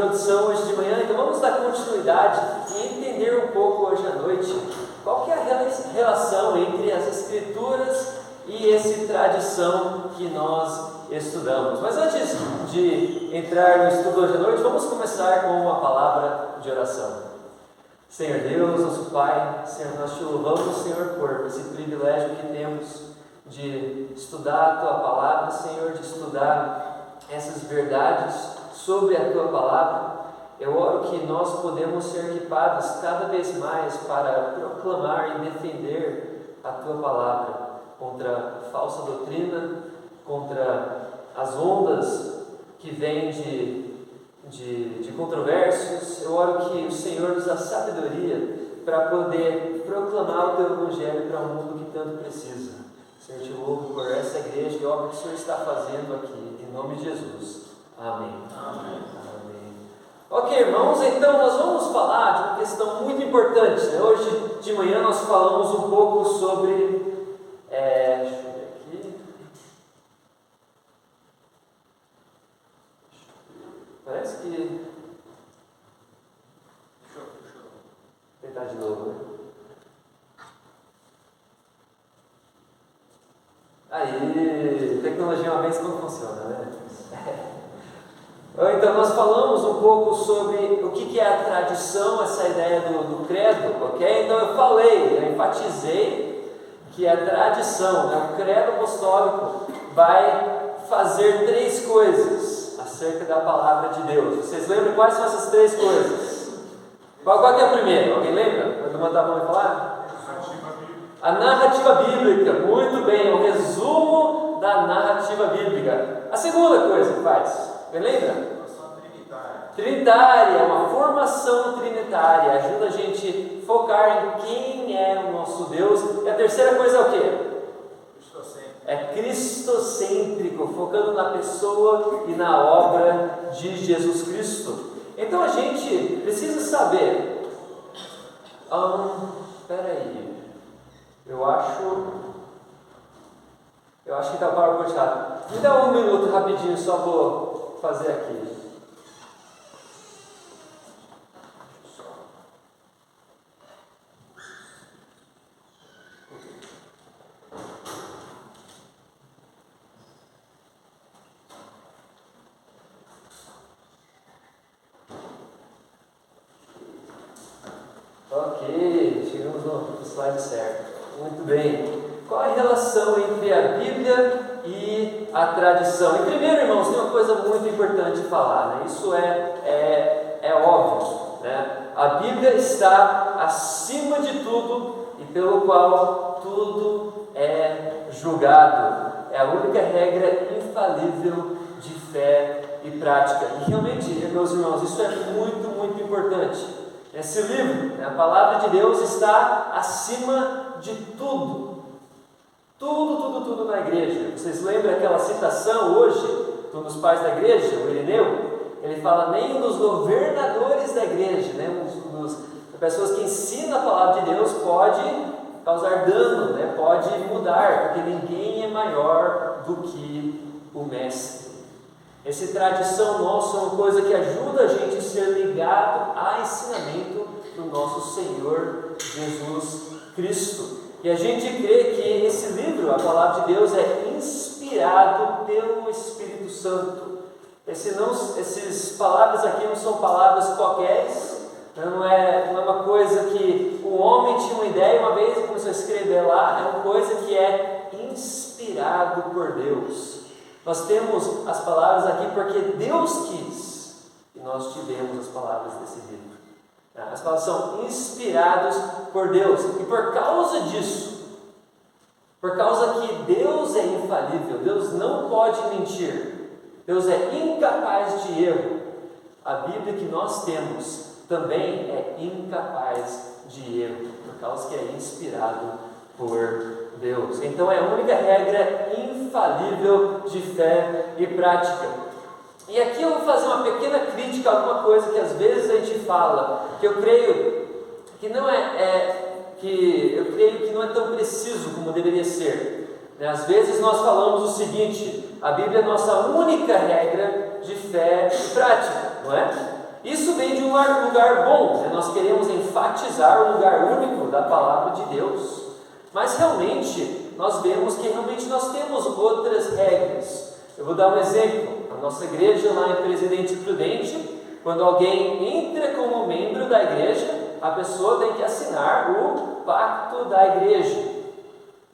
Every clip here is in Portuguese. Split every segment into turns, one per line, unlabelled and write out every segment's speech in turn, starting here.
introdução hoje de manhã, então vamos dar continuidade e entender um pouco hoje à noite qual que é a relação entre as Escrituras e essa tradição que nós estudamos. Mas antes de entrar no estudo hoje à noite, vamos começar com uma palavra de oração. Senhor Deus, nosso Pai, Senhor, nós te louvamos, Senhor, por esse privilégio que temos de estudar a Tua Palavra, Senhor, de estudar essas verdades sobre a Tua Palavra. Eu oro que nós podemos ser equipados cada vez mais para proclamar e defender a Tua Palavra contra falsa doutrina, contra as ondas que vêm de controvérsias. Eu oro que o Senhor nos dá sabedoria para poder proclamar o Teu Evangelho para um mundo que tanto precisa. Senhor, te louvo por essa igreja e a obra que o Senhor está fazendo aqui, em nome de Jesus. Amém.
Amém.
Amém. Ok, irmãos, então nós vamos falar de uma questão muito importante, né? Hoje de manhã nós falamos um pouco sobre... deixa eu ver aqui. Parece que... Vou tentar de novo, né? Aí, tecnologia é uma vez quando funciona, né? Então, nós falamos um pouco sobre o que é a tradição, essa ideia do credo, ok? Então, eu enfatizei que a tradição, né, o credo apostólico, vai fazer três coisas acerca da palavra de Deus. Vocês lembram quais são essas três coisas? Qual que é a primeira? Alguém lembra? Pode mandar a mão e falar? A narrativa bíblica, muito bem, é o resumo da narrativa bíblica. A segunda coisa que faz, me lembra? Trinitária, uma formação trinitária, ajuda a gente a focar em quem é o nosso Deus. E a terceira coisa é o quê? É cristocêntrico, focando na pessoa e na obra de Jesus Cristo. Então a gente precisa saber. Eu acho que está o PowerPoint errado. Me dá um minuto rapidinho, só vou fazer aqui. Ok, chegamos no slide certo. Muito bem. Qual a relação entre a Bíblia e a tradição? E primeiro, irmãos, tem uma coisa muito importante falar, né? Isso é óbvio, né? A Bíblia está acima de tudo e pelo qual tudo é julgado. É a única regra infalível de fé e prática. E realmente, meus irmãos, isso é muito, muito importante. Esse livro, né, a palavra de Deus, está acima de tudo. Tudo na igreja. Vocês lembram aquela citação hoje, de um dos pais da igreja, o Irineu? Ele fala, nem um dos governadores da igreja, né, das pessoas que ensinam a palavra de Deus pode causar dano, né, pode mudar, porque ninguém é maior do que o mestre. Essa tradição nossa é uma coisa que ajuda a gente a ser ligado ao ensinamento do nosso Senhor Jesus Cristo. E a gente crê que esse livro, a Palavra de Deus, é inspirado pelo Espírito Santo. Essas palavras aqui não são palavras qualquer, não é uma coisa que o homem tinha uma ideia uma vez e começou a escrever lá, é uma coisa que é inspirado por Deus. Nós temos as palavras aqui porque Deus quis que nós tivemos as palavras desse livro. As palavras são inspiradas por Deus. E por causa disso, por causa que Deus é infalível, Deus não pode mentir, Deus é incapaz de erro, a Bíblia que nós temos também é incapaz de erro, por causa que é inspirado por Deus. Então é a única regra infalível de fé e prática. E aqui eu vou fazer uma pequena crítica a alguma coisa que às vezes a gente fala, que eu creio que não é tão preciso como deveria ser. Às vezes nós falamos o seguinte: a Bíblia é a nossa única regra de fé e prática, não é? Isso vem de um lugar bom, né? Nós queremos enfatizar o lugar único da palavra de Deus, mas realmente nós vemos que realmente nós temos outras regras. Eu vou dar um exemplo. A nossa igreja lá em Presidente Prudente, quando alguém entra como membro da igreja, a pessoa tem que assinar o pacto da igreja.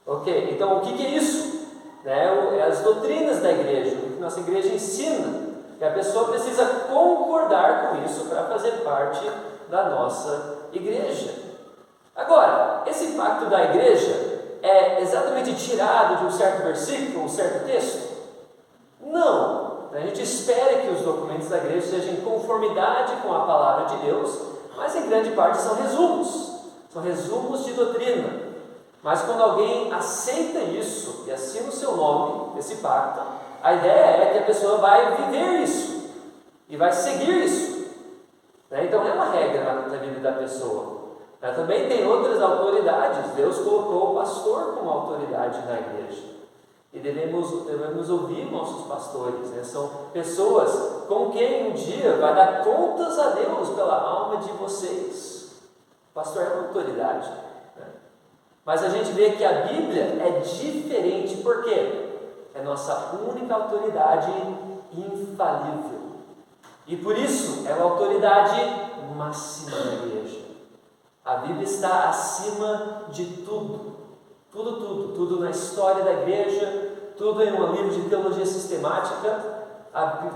Ok? Então o que é isso? É as doutrinas da igreja, o que nossa igreja ensina. E a pessoa precisa concordar com isso para fazer parte da nossa igreja. Agora, esse pacto da igreja é exatamente tirado de um certo versículo, um certo texto? Não. A gente espera que os documentos da igreja sejam em conformidade com a palavra de Deus, mas em grande parte são resumos de doutrina. Mas quando alguém aceita isso e assina o seu nome, esse pacto, a ideia é que a pessoa vai viver isso e vai seguir isso. Então é uma regra na vida da pessoa. Também tem outras autoridades. Deus colocou o pastor como autoridade na igreja. E devemos ouvir nossos pastores. São pessoas com quem um dia vai dar contas a Deus pela alma de vocês. O pastor é uma autoridade. Mas a gente vê que a Bíblia é diferente. Por quê? É nossa única autoridade infalível. E por isso é a autoridade máxima da igreja. A Bíblia está acima de tudo. Tudo na história da igreja, tudo em um livro de teologia sistemática.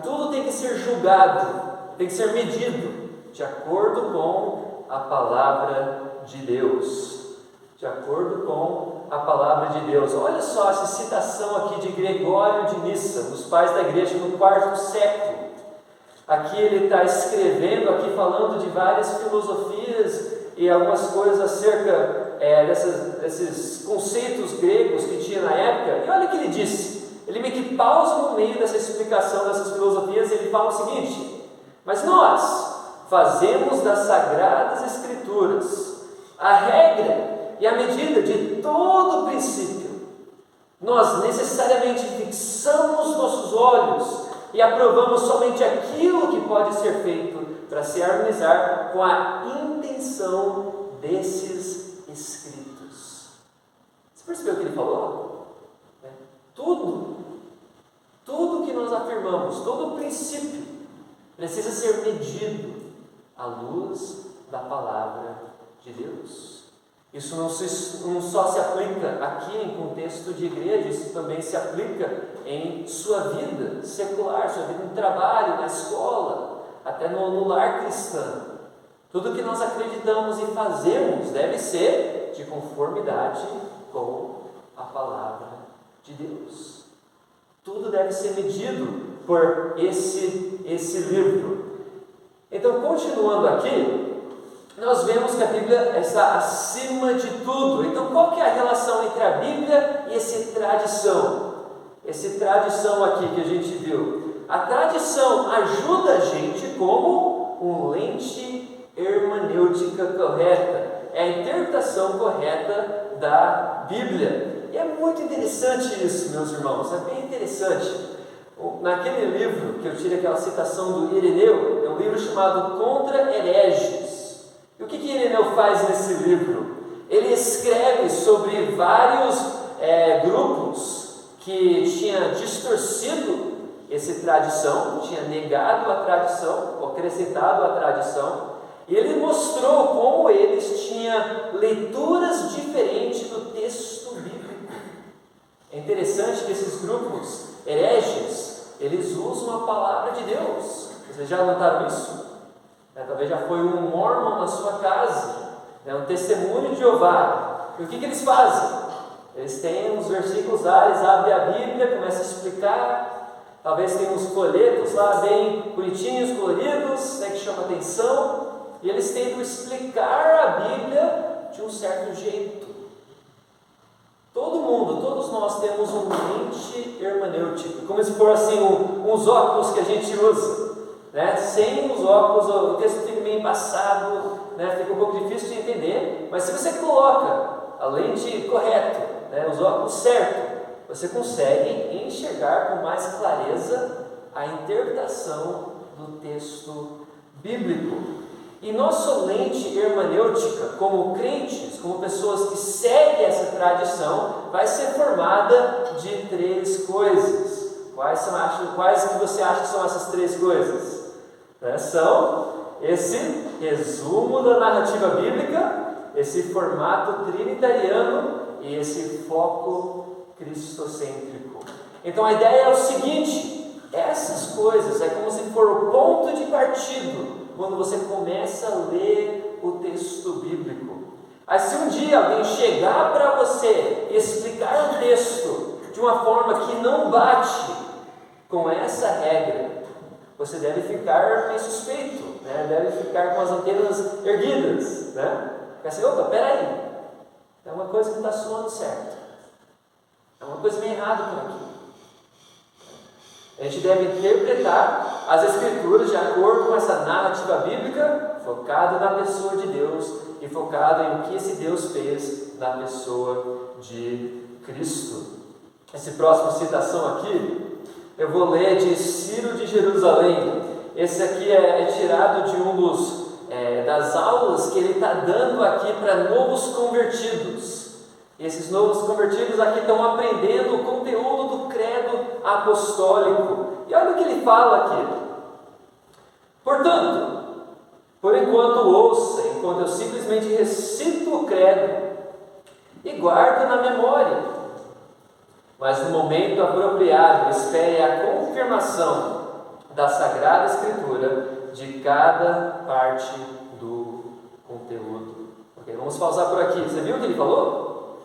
Tudo tem que ser julgado, tem que ser medido de acordo com a palavra de Deus. De acordo com a palavra de Deus. Olha só essa citação aqui de Gregório de Nissa, dos pais da igreja no quarto século. Aqui ele está escrevendo, aqui falando de várias filosofias e algumas coisas acerca desses conceitos gregos que tinha na época. E olha o que ele disse. Ele meio que pausa no meio dessa explicação dessas filosofias e ele fala o seguinte: mas nós fazemos das Sagradas Escrituras a regra e a medida de todo princípio. Nós necessariamente fixamos nossos olhos e aprovamos somente aquilo que pode ser feito para se harmonizar com a intenção desses escritos. Você percebeu o que ele falou? Tudo que nós afirmamos, todo princípio, precisa ser medido à luz da palavra de Deus. Isso não só se aplica aqui em contexto de igreja, isso também se aplica em sua vida secular, sua vida no trabalho, na escola, até no lar cristão. Tudo que nós acreditamos e fazemos deve ser de conformidade com a palavra de Deus. Tudo deve ser medido por esse livro. Então, continuando aqui, nós vemos que a Bíblia está acima de tudo. Então, qual que é a relação entre a Bíblia e essa tradição? Essa tradição aqui que a gente viu. A tradição ajuda a gente como uma lente hermenêutica correta. É a interpretação correta da Bíblia. E é muito interessante isso, meus irmãos. É bem interessante. Naquele livro que eu tirei aquela citação do Ireneu, é um livro chamado Contra Hereges. E o que Ireneu faz nesse livro? Ele escreve sobre vários grupos que tinham distorcido essa tradição, tinha negado a tradição, ou acrescentado a tradição, e ele mostrou como eles tinham leituras diferentes do texto bíblico. É interessante que esses grupos hereges, eles usam a palavra de Deus. Vocês já notaram isso? Talvez já foi um mormon na sua casa, um testemunho de Jeová. E o que eles fazem? Eles têm uns versículos lá, eles abrem a Bíblia, começam a explicar. Talvez tenham uns folhetos lá bem bonitinhos, coloridos, que chamam atenção. E eles tentam explicar a Bíblia de um certo jeito. Todos nós temos um lente hermenêutico, como se for assim uns óculos que a gente usa. Sem os óculos, o texto fica meio embaçado, fica um pouco difícil de entender, mas se você coloca a lente correta, os óculos certos, você consegue enxergar com mais clareza a interpretação do texto bíblico. E nossa lente hermenêutica, como crentes, como pessoas que seguem essa tradição, vai ser formada de 3 coisas. Quais que você acha que são essas 3 coisas? São esse resumo da narrativa bíblica, esse formato trinitariano e esse foco cristocêntrico. Então a ideia é o seguinte: essas coisas é como se for o ponto de partida quando você começa a ler o texto bíblico. Aí se um dia alguém chegar para você e explicar um texto de uma forma que não bate com essa regra, você deve ficar meio suspeito, né? Deve ficar com as antenas erguidas, né? Ficar assim, opa, peraí, é uma coisa que não está soando certo, é uma coisa meio errada por aqui. A gente deve interpretar as Escrituras de acordo com essa narrativa bíblica, focada na pessoa de Deus e focada em o que esse Deus fez na pessoa de Cristo. Essa próxima citação aqui, eu vou ler de Ciro de Jerusalém. Esse aqui é tirado de das aulas que ele está dando aqui para novos convertidos. Esses novos convertidos aqui estão aprendendo o conteúdo do credo apostólico. E olha o que ele fala aqui. Portanto, por enquanto ouça, enquanto eu simplesmente recito o credo e guardo na memória. Mas no momento apropriado, espere a confirmação da Sagrada Escritura de cada parte do conteúdo. Okay, vamos pausar por aqui. Você viu o que ele falou?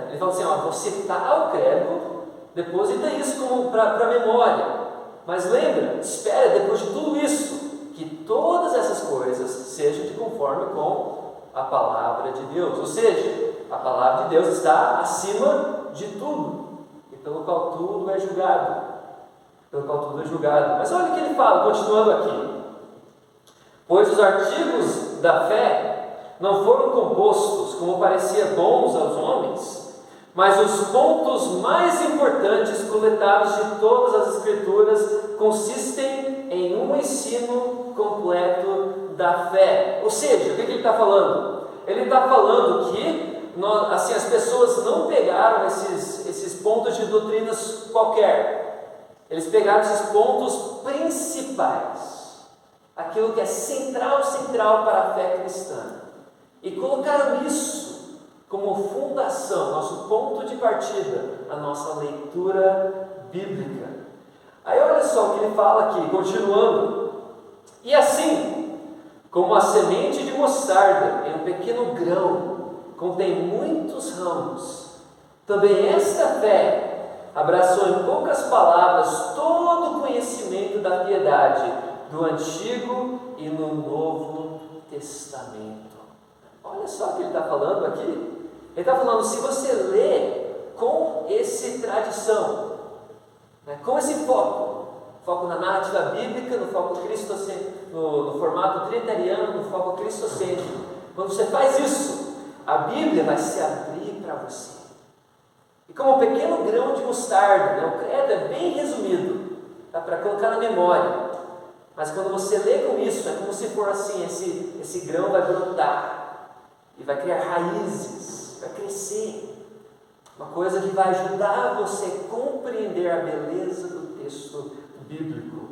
Ele fala assim, vou citar o credo, deposita isso como para a memória. Mas lembra, espera depois de tudo isso, que todas essas coisas sejam de conforme com a palavra de Deus. Ou seja, a palavra de Deus está acima de tudo, e pelo qual tudo é julgado. Mas olha o que ele fala, continuando aqui. Pois os artigos da fé não foram compostos como parecia bons aos homens, mas os pontos mais importantes coletados de todas as Escrituras consistem em um ensino completo da fé. Ou seja, o que ele está falando? Ele está falando que as pessoas não pegaram esses pontos de doutrinas qualquer. Eles pegaram esses pontos principais, aquilo que é central para a fé cristã, e colocaram isso como fundação, nosso ponto de partida, a nossa leitura bíblica. Aí olha só o que ele fala aqui, continuando. E assim, como a semente de mostarda em um pequeno grão contém muitos ramos, também esta fé abraçou em poucas palavras todo o conhecimento da piedade do Antigo e no Novo Testamento. Olha só o que ele está falando aqui. Ele está falando, se você lê com essa tradição, com esse foco na narrativa bíblica, no foco cristocêntrico, no formato trinitariano, no foco cristocêntrico, quando você faz isso, a Bíblia vai se abrir para você. E como um pequeno grão de mostarda, o credo é bem resumido, dá para colocar na memória. Mas quando você lê com isso, é como se for assim, esse grão vai brotar e vai criar raízes, vai crescer. Uma coisa que vai ajudar você a compreender a beleza do texto bíblico.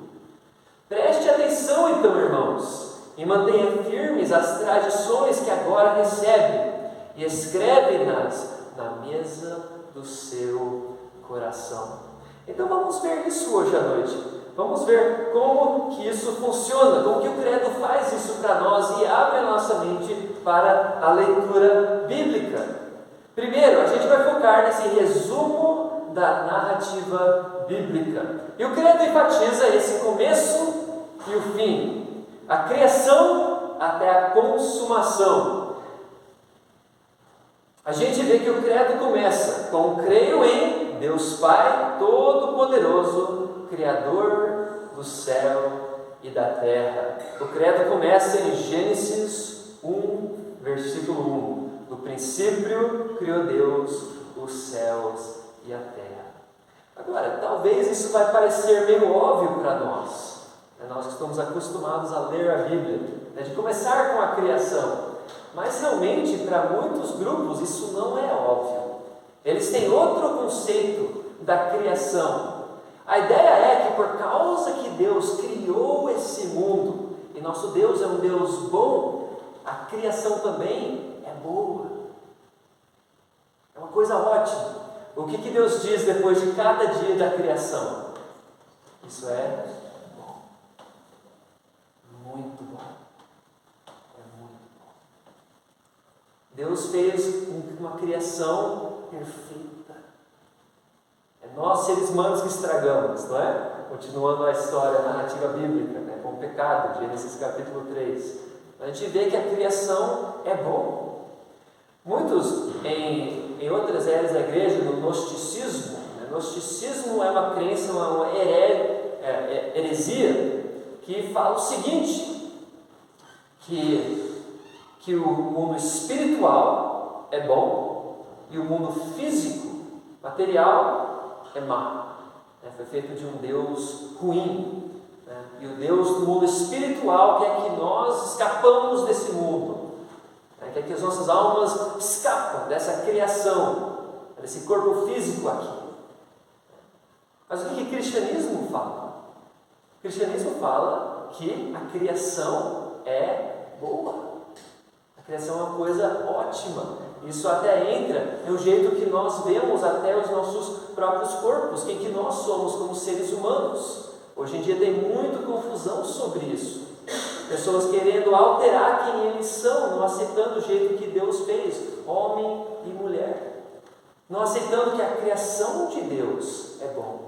Preste atenção então, irmãos, e mantenha firmes as tradições que agora recebe e escreve-nas na mesa do seu coração. Então vamos ver isso hoje à noite. Vamos ver como que isso funciona, como que o credo faz isso para nós e abre a nossa mente para a leitura bíblica. Primeiro, a gente vai focar nesse resumo da narrativa bíblica. E o credo enfatiza esse começo e o fim, a criação até a consumação. A gente vê que o credo começa com creio em Deus Pai Todo-Poderoso, Criador do céu e da terra. O credo começa em Gênesis 1, versículo 1. No princípio criou Deus os céus e a terra. Agora, talvez isso vai parecer meio óbvio para nós. Nós estamos acostumados a ler a Bíblia, de começar com a criação. Mas realmente, para muitos grupos, isso não é óbvio. Eles têm outro conceito da criação. A ideia é que por causa que Deus criou esse mundo, e nosso Deus é um Deus bom, a criação também é boa. É uma coisa ótima. O que Deus diz depois de cada dia da criação? Isso é bom. Muito bom. É muito bom. Deus fez uma criação perfeita. É nós, seres humanos, que estragamos, não é? Continuando a história, a narrativa bíblica, com o pecado, Gênesis capítulo 3. A gente vê que a criação é boa. Muitos, em outras áreas da igreja, no gnosticismo, gnosticismo é uma crença, uma heresia, que fala o seguinte, que o mundo espiritual é bom e o mundo físico, material, é mau. Foi feito de um Deus ruim. E o Deus do mundo espiritual quer que nós escapamos desse mundo. Quer que as nossas almas escapam dessa criação, desse corpo físico aqui. Mas o que o cristianismo fala? O cristianismo fala que a criação é boa. A criação é uma coisa ótima. Isso até entra no jeito que nós vemos até os nossos próprios corpos, quem que nós somos como seres humanos. Hoje em dia tem muita confusão sobre isso. Pessoas querendo alterar quem eles são, não aceitando o jeito que Deus fez, homem e mulher. Não aceitando que a criação de Deus é bom.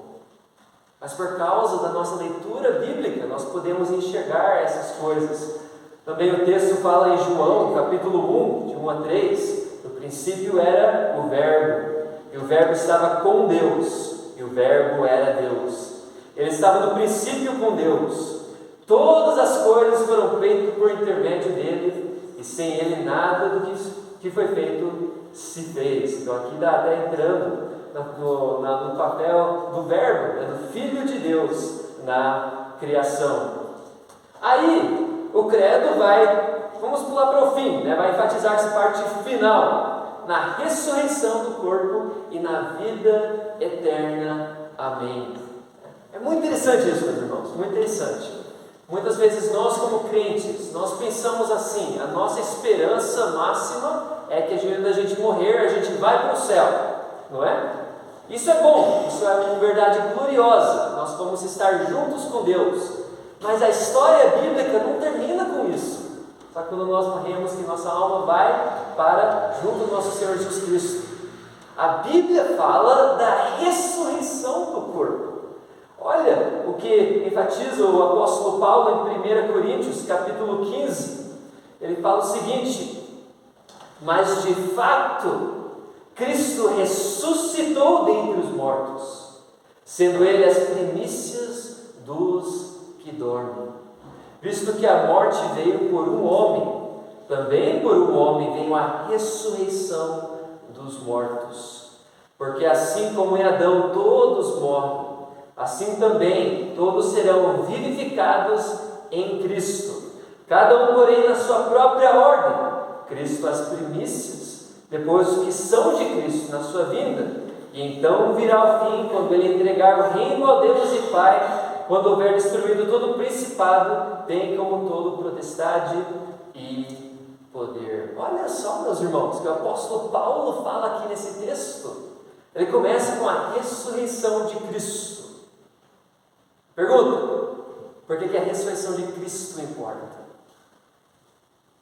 Mas por causa da nossa leitura bíblica, nós podemos enxergar essas coisas. Também o texto fala em João, capítulo 1, de 1 a 3, no princípio era o Verbo, e o Verbo estava com Deus, e o Verbo era Deus. Ele estava no princípio com Deus. Todas as coisas foram feitas por intermédio dele, e sem ele nada do que foi feito se fez. Então aqui está até entrando no papel do Verbo, do Filho de Deus na criação. Aí o credo vamos pular para o fim, vai enfatizar essa parte final, na ressurreição do corpo e na vida eterna. Amém. É muito interessante isso, meus irmãos, muito interessante. Muitas vezes nós, como crentes, nós pensamos assim, a nossa esperança máxima é que quando a gente morrer, a gente vai para o céu, não é? Isso é bom, isso é uma verdade gloriosa, nós vamos estar juntos com Deus. Mas a história bíblica não termina com isso. Só quando nós morremos, que nossa alma vai para junto do nosso Senhor Jesus Cristo. A Bíblia fala da ressurreição do corpo. Olha o que enfatiza o apóstolo Paulo em 1 Coríntios, capítulo 15. Ele fala o seguinte: mas de fato, Cristo ressuscitou dentre os mortos, sendo Ele as primícias dos que dormem. Visto que a morte veio por um homem, também por um homem veio a ressurreição dos mortos. Porque assim como em Adão todos morrem, assim também todos serão vivificados em Cristo. Cada um, porém, na sua própria ordem. Cristo as primícias, depois os que são de Cristo na sua vinda. E então virá o fim, quando Ele entregar o reino ao Deus e Pai, quando houver destruído todo o principado, bem como todo potestade e poder. Olha só, meus irmãos, que o apóstolo Paulo fala aqui nesse texto. Ele começa com a ressurreição de Cristo. Pergunta: por que a ressurreição de Cristo importa?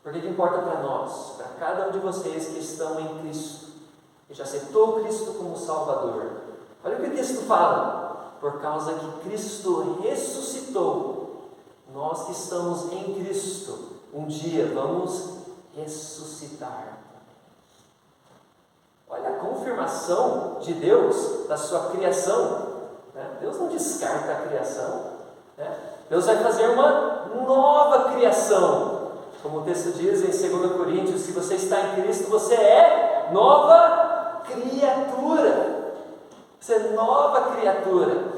Por que importa para nós, para cada um de vocês que estão em Cristo, que já aceitou Cristo como Salvador? Olha o que o texto fala. Por causa que Cristo ressuscitou, nós que estamos em Cristo, um dia vamos ressuscitar. Olha a confirmação de Deus da sua criação. Deus não descarta a criação. Deus vai fazer uma nova criação. Como o texto diz em 2 Coríntios, se você está em Cristo, você é nova criatura. Você é nova criatura.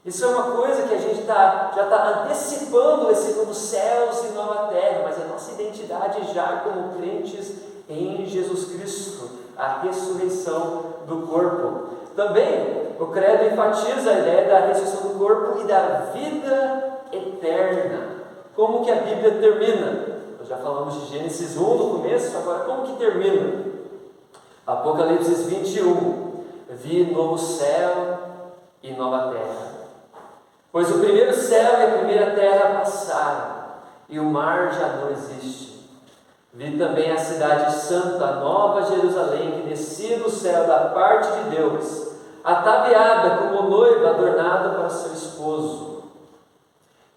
Isso é uma coisa que a gente já está antecipando esse novo céus e nova terra, mas a nossa identidade já como crentes em Jesus Cristo, a ressurreição do corpo. Também o credo enfatiza a ideia da ressurreição do corpo e da vida eterna. Como que a Bíblia termina? Nós já falamos de Gênesis 1 no começo, agora como que termina? Apocalipse 21, vi novo céu e nova terra. Pois o primeiro céu e a primeira terra passaram, e o mar já não existe. Vi também a cidade santa, a nova Jerusalém, que descia do céu da parte de Deus, ataviada como noiva adornada para seu esposo.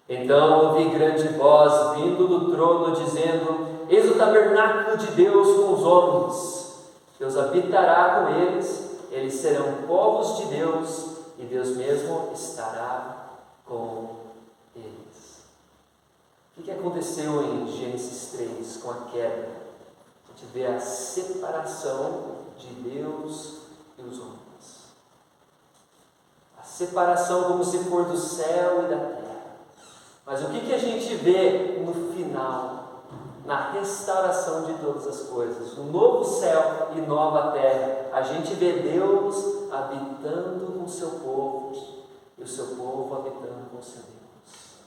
Então ouvi grande voz vindo do trono, dizendo: Eis o tabernáculo de Deus com os homens. Deus habitará com eles, eles serão povos de Deus, e Deus mesmo estará com eles. O que aconteceu em Gênesis 3 com a queda? A gente vê a separação de Deus e os homens. A separação como se for do céu e da terra. Mas o que a gente vê no final? Na restauração de todas as coisas, no novo céu e nova terra, a gente vê Deus habitando com o seu povo e o seu povo habitando com o seu Deus.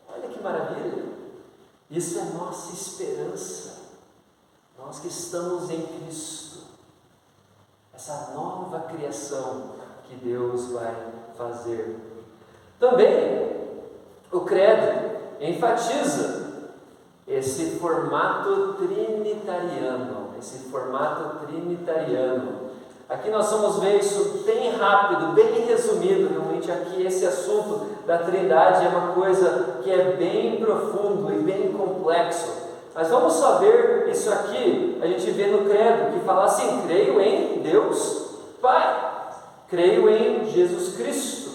Olha que maravilha! Isso é nossa esperança, nós que estamos em Cristo, essa nova criação que Deus vai fazer. Também o credo enfatiza esse formato trinitariano, Aqui nós vamos ver isso bem rápido, bem resumido. Realmente aqui esse assunto da Trindade é uma coisa que é bem profundo e bem complexo. Mas vamos só ver isso aqui. A gente vê no credo que fala assim: creio em Deus Pai, creio em Jesus Cristo,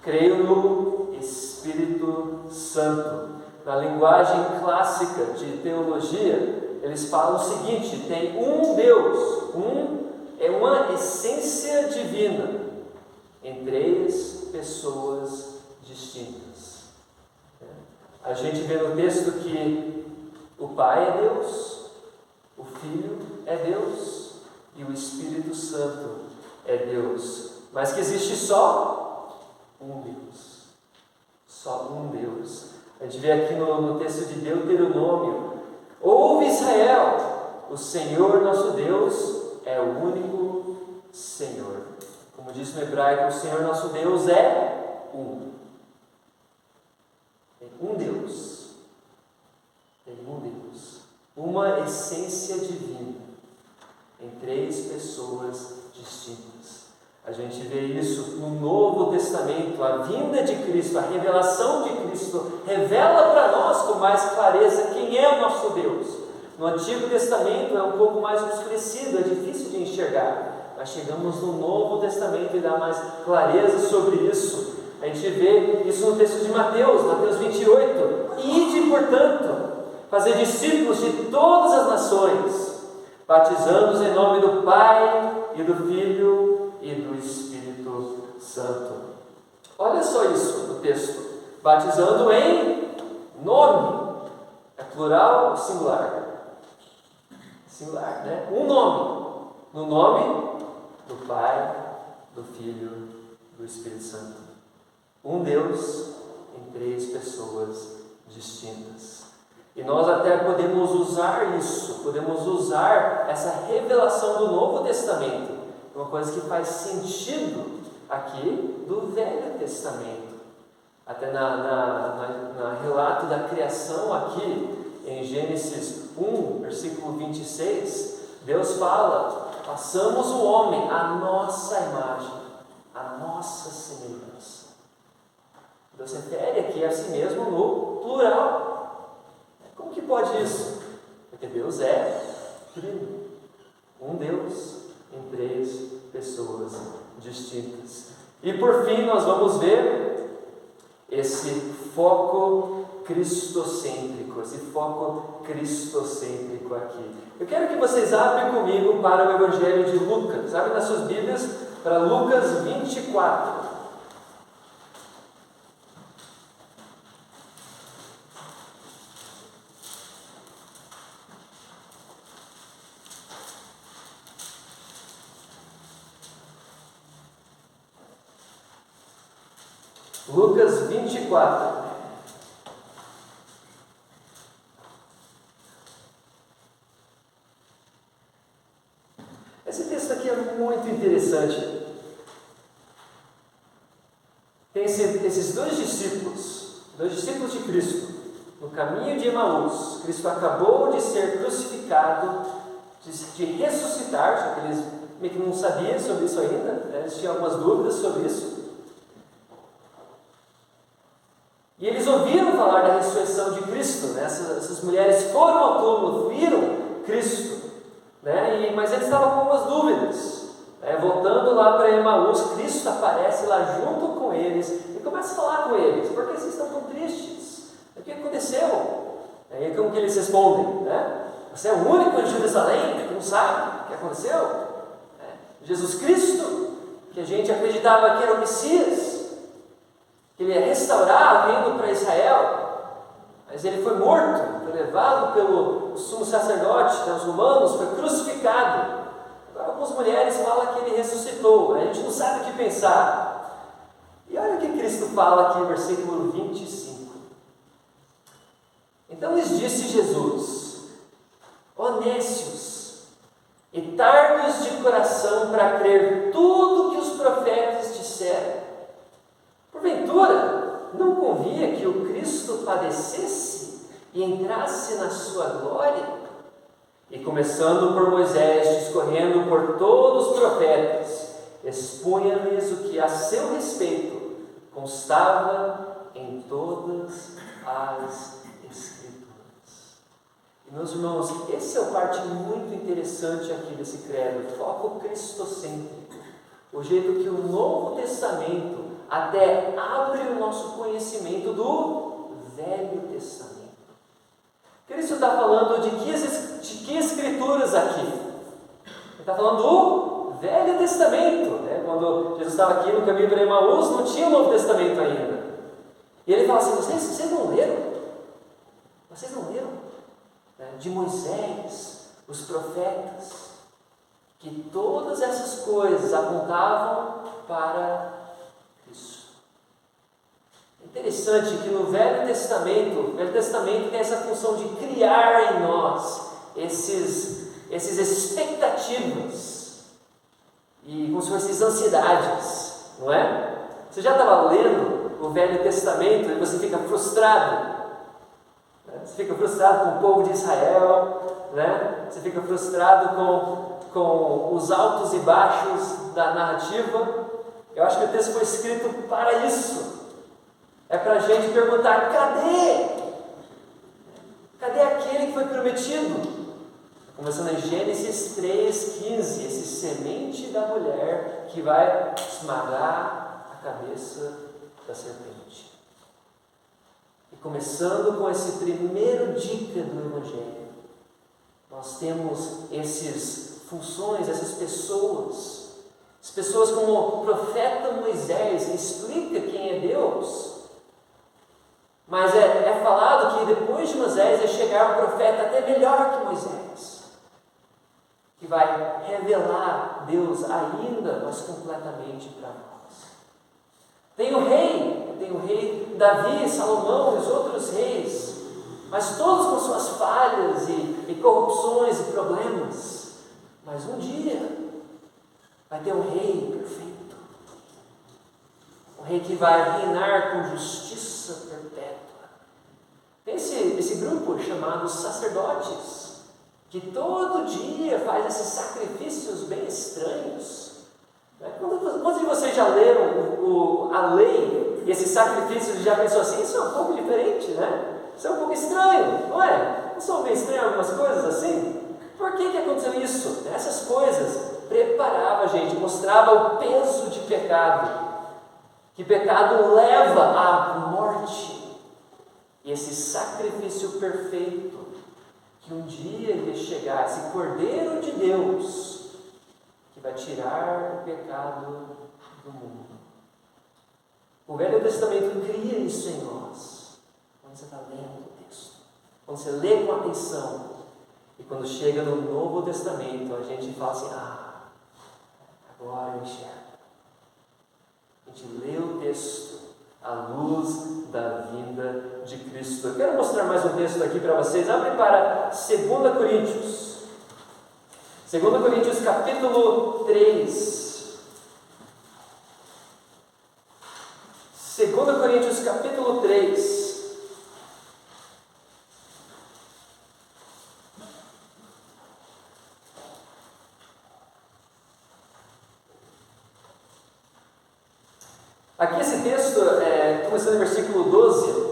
creio no Espírito Santo. Na linguagem clássica de teologia, eles falam o seguinte: tem um Deus, é uma essência divina em três pessoas distintas. A gente vê no texto que o Pai é Deus, o Filho é Deus e o Espírito Santo é Deus, mas que existe só um Deus. Só um Deus. A gente vê aqui no texto de Deuteronômio: ouve Israel, o Senhor nosso Deus é o único Senhor. Como diz no hebraico, o Senhor nosso Deus é um. Tem um Deus. Tem um Deus. Uma essência divina em três pessoas distintas. A gente vê isso no Novo Testamento. A vinda de Cristo, a revelação de Cristo revela para nós com mais clareza quem é o nosso Deus. No Antigo Testamento é um pouco mais obscurecido, é difícil de enxergar. Mas chegamos no Novo Testamento e dá mais clareza sobre isso. A gente vê isso no texto de Mateus 28. Ide, portanto, fazer discípulos de todas as nações, batizando-os em nome do Pai e do Filho e do Espírito Santo. Olha só isso no texto: batizando em nome. É plural ou singular? Singular, né? Um nome. No nome do Pai, do Filho e do Espírito Santo. Um Deus em três pessoas distintas. E nós até podemos usar isso, podemos usar essa revelação do Novo Testamento, uma coisa que faz sentido aqui do Velho Testamento. Até na relato da criação aqui, em Gênesis 1, versículo 26, Deus fala: façamos o homem à nossa imagem, à nossa semelhança. Deus se refere aqui a si mesmo no plural. Como que pode isso? Porque Deus é trino. Um Deus em três pessoas distintas. E por fim nós vamos ver esse foco cristocêntrico, aqui. Eu quero que vocês abrem comigo para o Evangelho de Lucas. Abrem nas suas Bíblias para Lucas 24. Lucas 24. Esse texto aqui é muito interessante. Tem esses dois discípulos de Cristo, no caminho de Emaús. Cristo acabou de ser crucificado, de ressuscitar, só que eles meio que não sabiam sobre isso ainda, né? Eles tinham algumas dúvidas sobre isso. E eles ouviram falar da ressurreição de Cristo, né? Essas mulheres foram ao túmulo, viram Cristo, né? Mas eles estavam com algumas dúvidas. Voltando lá para Emaús, Cristo aparece lá junto com eles e começa a falar com eles. Por que vocês estão tão tristes? O que aconteceu? E como que eles respondem? Né? Você é o único em Jerusalém que não sabe o que aconteceu? Jesus Cristo, que a gente acreditava que era o Messias, que ele ia restaurar o reino para Israel, mas ele foi morto, foi levado pelo sumo sacerdote, os romanos, foi crucificado. Agora algumas mulheres falam que ele ressuscitou, a gente não sabe o que pensar. E olha o que Cristo fala aqui no versículo 25. Então lhes disse Jesus: ó nécios, e tardos de coração para crer tudo que os profetas disseram. Porventura, não convinha que o Cristo padecesse e entrasse na sua glória? E começando por Moisés, discorrendo por todos os profetas, expunha-lhes o que a seu respeito constava em todas as Escrituras. E meus irmãos, essa é uma parte muito interessante aqui desse credo, foco cristocêntrico, o jeito que o Novo Testamento até abre o nosso conhecimento do Velho Testamento. Cristo está falando de que escrituras aqui? Ele está falando do Velho Testamento, né? Quando Jesus estava aqui no caminho para Emaús, não tinha o Novo Testamento ainda. E ele fala assim: vocês não leram? Vocês não leram? De Moisés, os profetas, que todas essas coisas apontavam para Cristo. É interessante que no Velho Testamento tem essa função de criar em nós esses expectativas e como se fossem ansiedades, não é? Você já estava lendo o Velho Testamento e você fica frustrado? Você fica frustrado com o povo de Israel, né? Você fica frustrado com os altos e baixos da narrativa. Eu acho que o texto foi escrito para isso. É para a gente perguntar: cadê? Cadê aquele que foi prometido? Começando em Gênesis 3,15, esse semente da mulher que vai esmagar a cabeça da serpente. E começando com esse primeiro dica do Evangelho, nós temos essas funções, essas pessoas. As pessoas como o profeta Moisés, que explica quem é Deus. Mas é falado que depois de Moisés vai chegar um profeta até melhor que Moisés, que vai revelar Deus ainda mais completamente para nós. Tem o rei Davi, Salomão e os outros reis, mas todos com suas falhas e corrupções e problemas. Mas um dia vai ter um rei perfeito, um rei que vai reinar com justiça perpétua. Tem esse grupo chamado sacerdotes, que todo dia faz esses sacrifícios bem estranhos. Quantos de vocês já leram a lei e esses sacrifícios e já pensou assim: isso é um pouco diferente, né? Isso é um pouco estranho, não é? Não são bem estranhas algumas coisas assim? Por que aconteceu isso? Essas coisas preparavam a gente, mostrava o peso de pecado, que pecado leva à morte. E esse sacrifício perfeito, que um dia ia chegar, esse Cordeiro de Deus, que vai tirar o pecado do mundo. O Velho Testamento cria isso em nós, quando você está lendo o texto, quando você lê com atenção, e quando chega no Novo Testamento, a gente fala assim: agora eu enxergo. A gente lê o texto, a luz da vinda de Cristo. Eu quero mostrar mais um texto aqui para vocês. Abre para 2 Coríntios. 2 Coríntios capítulo 3. 2 Coríntios capítulo 3. Aqui esse texto, começando no versículo 12,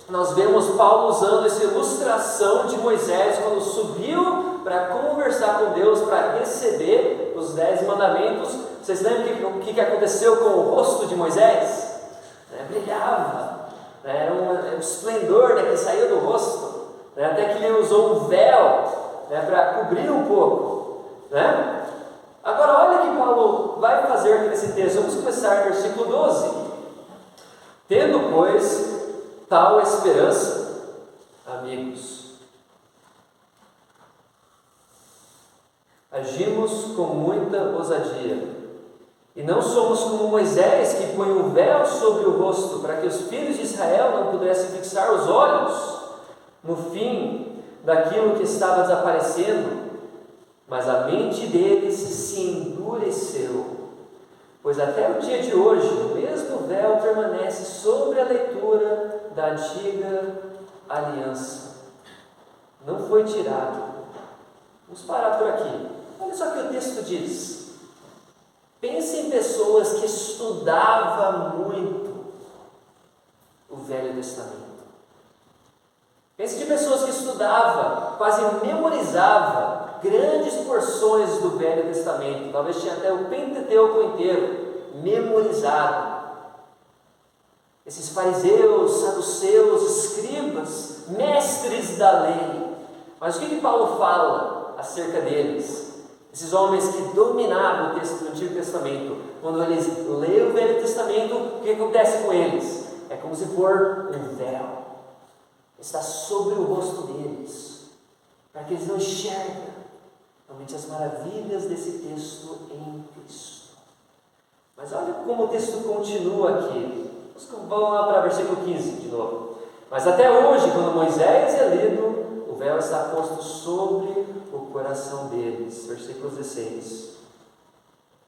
nós vemos Paulo usando essa ilustração de Moisés quando subiu para conversar com Deus, para receber os 10 mandamentos. Vocês lembram o que aconteceu com o rosto de Moisés? Brilhava, era um esplendor que saía do rosto, até que ele usou um véu para cobrir um pouco. Agora olha o que Paulo vai fazer aqui nesse texto. Vamos começar no versículo 12. Tendo, pois, tal esperança, amigos, agimos com muita ousadia, e não somos como Moisés, que põe um véu sobre o rosto, para que os filhos de Israel não pudessem fixar os olhos no fim daquilo que estava desaparecendo, mas a mente deles se endureceu. Pois até o dia de hoje, o mesmo véu permanece sobre a leitura da antiga aliança. Não foi tirado. Vamos parar por aqui. Olha só o que o texto diz. Pense em pessoas que estudavam muito o Velho Testamento. Pense de pessoas que estudavam, quase memorizavam grandes porções do Velho Testamento. Talvez tinha até o Pentateuco inteiro memorizado. Esses fariseus, saduceus, escribas, mestres da lei. Mas o que Paulo fala acerca deles? Esses homens que dominavam o texto do Antigo Testamento. Quando eles leem o Velho Testamento, o que acontece com eles? É como se for um véu. Está sobre o rosto deles, para que eles não enxerguem realmente as maravilhas desse texto em Cristo. Mas olha como o texto continua aqui. Vamos lá para o versículo 15 de novo. Mas até hoje, quando Moisés é lido, o véu está posto sobre o coração deles. Versículo 16.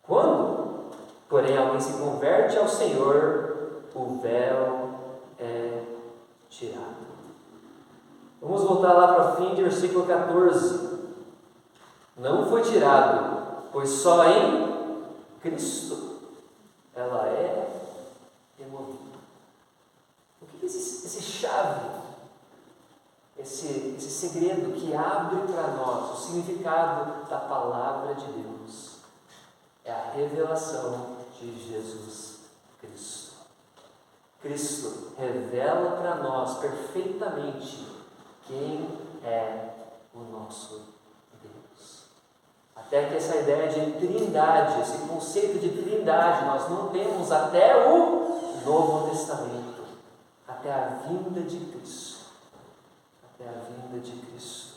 Quando, porém, alguém se converte ao Senhor, o véu é tirado. Vamos voltar lá para o fim de versículo 14. Não foi tirado, pois só em Cristo ela é removida. O que é esse chave, esse segredo que abre para nós o significado da palavra de Deus? É a revelação de Jesus Cristo. Cristo revela para nós perfeitamente quem é o nosso Deus. Até que essa ideia de trindade, esse conceito de trindade, nós não temos até o Novo Testamento, até a vinda de Cristo. Até a vinda de Cristo.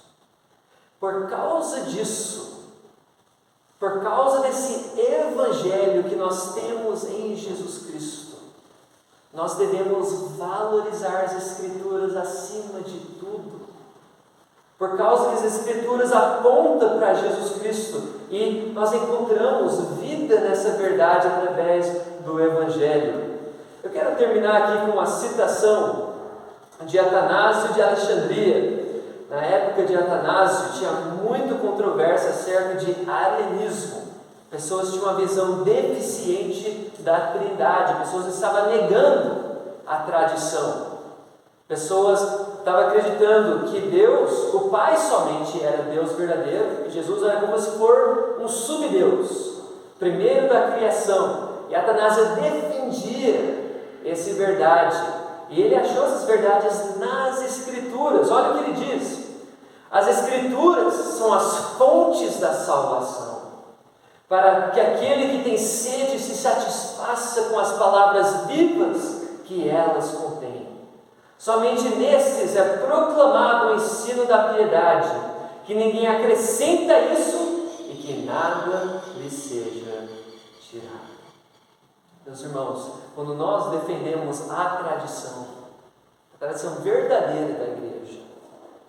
Por causa disso, por causa desse evangelho que nós temos em Jesus Cristo, nós devemos valorizar as Escrituras acima de tudo. Por causa que as Escrituras apontam para Jesus Cristo e nós encontramos vida nessa verdade através do Evangelho. Eu quero terminar aqui com uma citação de Atanásio de Alexandria. Na época de Atanásio tinha muita controvérsia acerca de arianismo. Pessoas tinham uma visão deficiente da Trindade, pessoas estavam negando a tradição. Pessoas estavam acreditando que Deus, o Pai somente era Deus verdadeiro, e Jesus era como se for um subdeus, primeiro da criação. E Atanásio defendia essa verdade, e ele achou essas verdades nas Escrituras. Olha o que ele diz: as Escrituras são as fontes da salvação, para que aquele que tem sede se satisfaça com as palavras vivas que elas contêm. Somente nestes é proclamado o ensino da piedade, que ninguém acrescenta isso e que nada lhe seja tirado. Meus irmãos, quando nós defendemos a tradição verdadeira da igreja,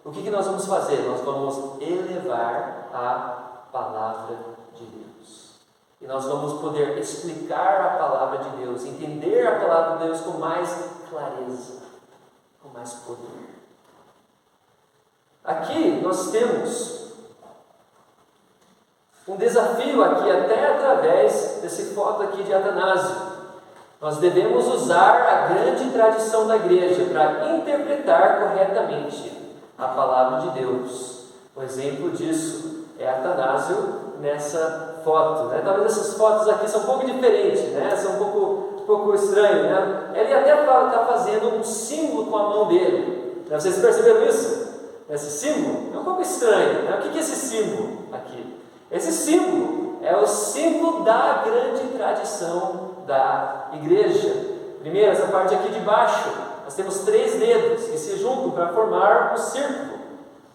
o que nós vamos fazer? Nós vamos elevar a palavra de Deus. E nós vamos poder explicar a palavra de Deus, entender a palavra de Deus com mais clareza, com mais poder. Aqui nós temos um desafio aqui, até através desse foto aqui de Atanásio. Nós devemos usar a grande tradição da igreja para interpretar corretamente a palavra de Deus. Um exemplo disso é Atanásio nessa foto. Talvez essas fotos aqui são um pouco diferentes, são um pouco estranhas. Ele até está fazendo um símbolo com a mão dele. Vocês perceberam isso? Esse símbolo é um pouco estranho. O que é esse símbolo aqui? Esse símbolo é o símbolo da grande tradição da igreja. Primeiro, essa parte aqui de baixo, nós temos 3 dedos que se juntam para formar um círculo.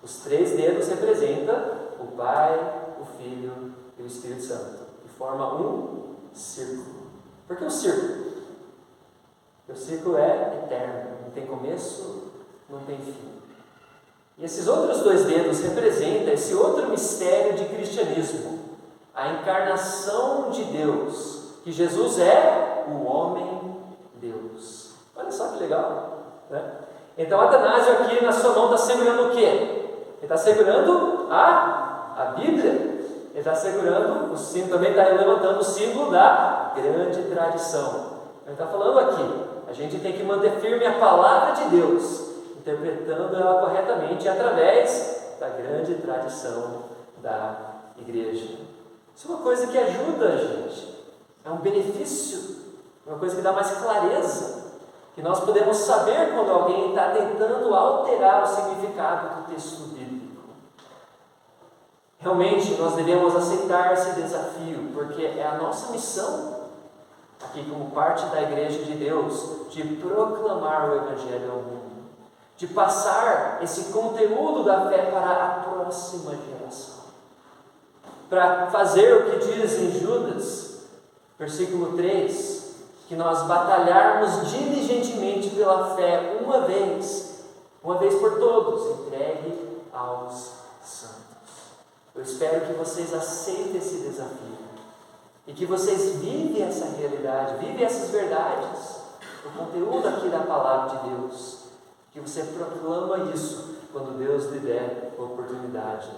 Os 3 dedos representam o Pai, o Filho e o Espírito Santo, que forma um círculo. Por que um círculo? Porque o círculo é eterno, não tem começo, não tem fim. E esses outros 2 dedos representam esse outro mistério de cristianismo, a encarnação de Deus, que Jesus é o homem-Deus. Olha só que legal, Então, Atanásio aqui na sua mão está segurando o quê? Ele está segurando a Bíblia. Ele está segurando o símbolo, também está levantando o símbolo da grande tradição. Ele está falando aqui, a gente tem que manter firme a palavra de Deus, interpretando ela corretamente através da grande tradição da igreja. Isso é uma coisa que ajuda a gente, é um benefício, uma coisa que dá mais clareza, que nós podemos saber quando alguém está tentando alterar o significado do texto bíblico. Realmente nós devemos aceitar esse desafio, porque é a nossa missão, aqui como parte da igreja de Deus, de proclamar o Evangelho ao mundo, de passar esse conteúdo da fé para a próxima geração, para fazer o que diz em Judas, versículo 3, que nós batalharmos diligentemente pela fé uma vez por todos, entregue aos santos. Eu espero que vocês aceitem esse desafio e que vocês vivem essa realidade, vivem essas verdades, o conteúdo aqui da palavra de Deus, que você proclama isso quando Deus lhe der a oportunidade.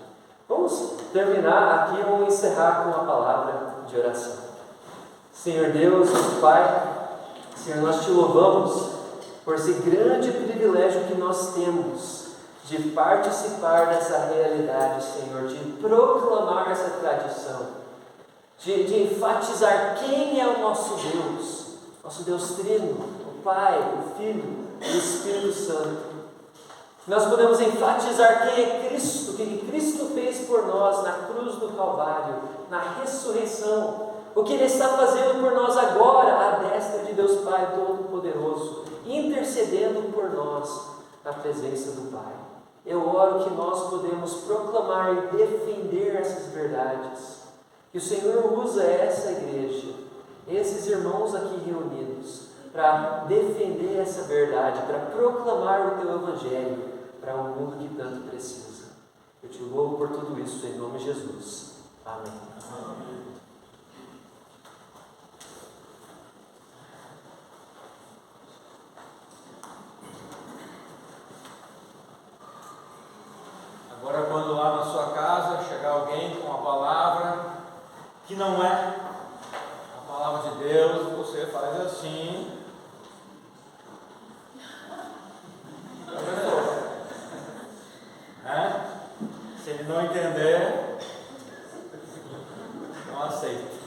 Vamos terminar aqui, vamos encerrar com a palavra de oração. Senhor Deus, nosso Pai, Senhor, nós te louvamos por esse grande privilégio que nós temos de participar dessa realidade, Senhor, de proclamar essa tradição, de enfatizar quem é o nosso Deus Trino, o Pai, o Filho e o Espírito Santo. Nós podemos enfatizar quem é Cristo, o que Cristo fez por nós na cruz do Calvário, na ressurreição, o que Ele está fazendo por nós agora, à destra de Deus Pai Todo-Poderoso, intercedendo por nós na presença do Pai. Eu oro que nós podemos proclamar e defender essas verdades, que o Senhor usa essa igreja, esses irmãos aqui reunidos, para defender essa verdade, para proclamar o Teu Evangelho para um mundo que tanto precisa. Eu te louvo por tudo isso, em nome de Jesus. Amém. Amém.
Agora, quando lá na sua casa chegar alguém com uma palavra que não é a palavra de Deus, você faz assim. Se ele não entender, não aceita.